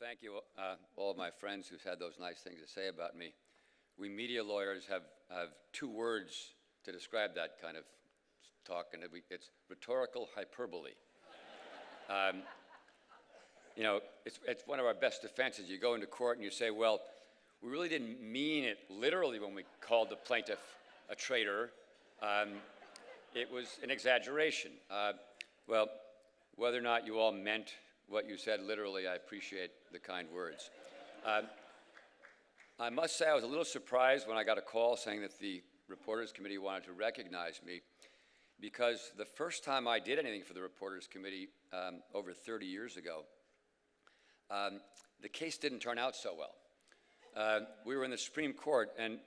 thank you, all of my friends who've had those nice things to say about me. We media lawyers have two words to describe that kind of talk, and it's rhetorical hyperbole. You know, it's one of our best defenses. You go into court and you say, well, we really didn't mean it literally when we called the plaintiff a traitor. It was an exaggeration. Well, whether or not you all meant what you said literally, I appreciate the kind words. I must say I was a little surprised when I got a call saying that the Reporters Committee wanted to recognize me, because the first time I did anything for the Reporters Committee over 30 years ago, the case didn't turn out so well. We were in the Supreme Court, and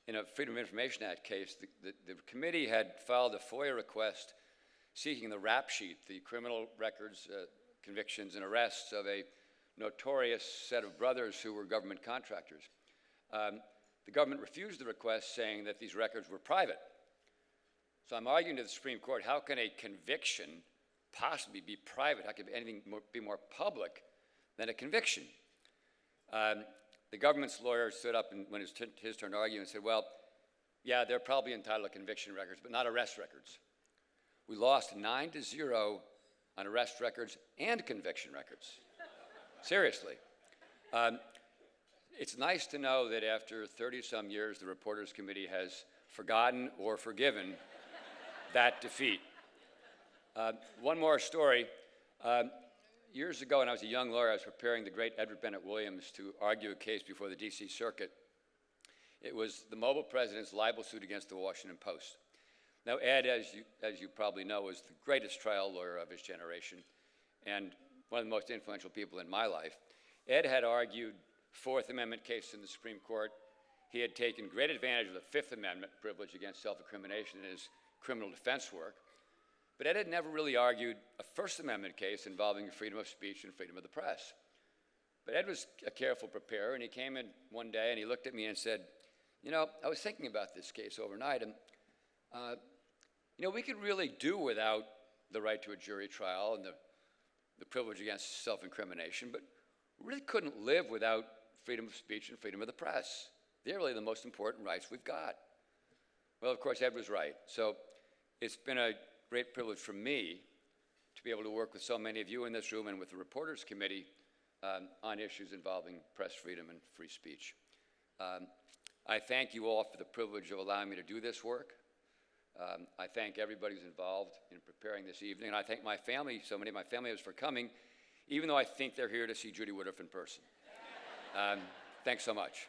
in a Freedom of Information Act case, the committee had filed a FOIA request seeking the rap sheet, the criminal records, convictions, and arrests of a notorious set of brothers who were government contractors. The government refused the request, saying that these records were private. So I'm arguing to the Supreme Court, how can a conviction possibly be private? How can anything be more public than a conviction? The government's lawyer stood up and when it was his turn to argue and said, well, yeah, they're probably entitled to conviction records, but not arrest records. We lost 9-0 on arrest records and conviction records. Seriously. It's nice to know that after 30-some years, the Reporters Committee has forgotten or forgiven that defeat. One more story. Years ago, when I was a young lawyer, I was preparing the great Edward Bennett Williams to argue a case before the D.C. Circuit. It was the Mobile President's libel suit against the Washington Post. Now, Ed, as you probably know, was the greatest trial lawyer of his generation and one of the most influential people in my life. Ed had argued Fourth Amendment case in the Supreme Court. He had taken great advantage of the Fifth Amendment privilege against self-incrimination in his criminal defense work. But Ed had never really argued a First Amendment case involving freedom of speech and freedom of the press. But Ed was a careful preparer, and he came in one day and he looked at me and said, you know, I was thinking about this case overnight, and you know, we could really do without the right to a jury trial and the privilege against self-incrimination, but we really couldn't live without freedom of speech and freedom of the press. They're really the most important rights we've got. Well, of course, Ed was right. So it's been a great privilege for me to be able to work with so many of you in this room and with the Reporters Committee on issues involving press freedom and free speech. I thank you all for the privilege of allowing me to do this work. I thank everybody who's involved in preparing this evening, and I thank my family, so many of my family members, for coming, even though I think they're here to see Judy Woodruff in person. Thanks so much.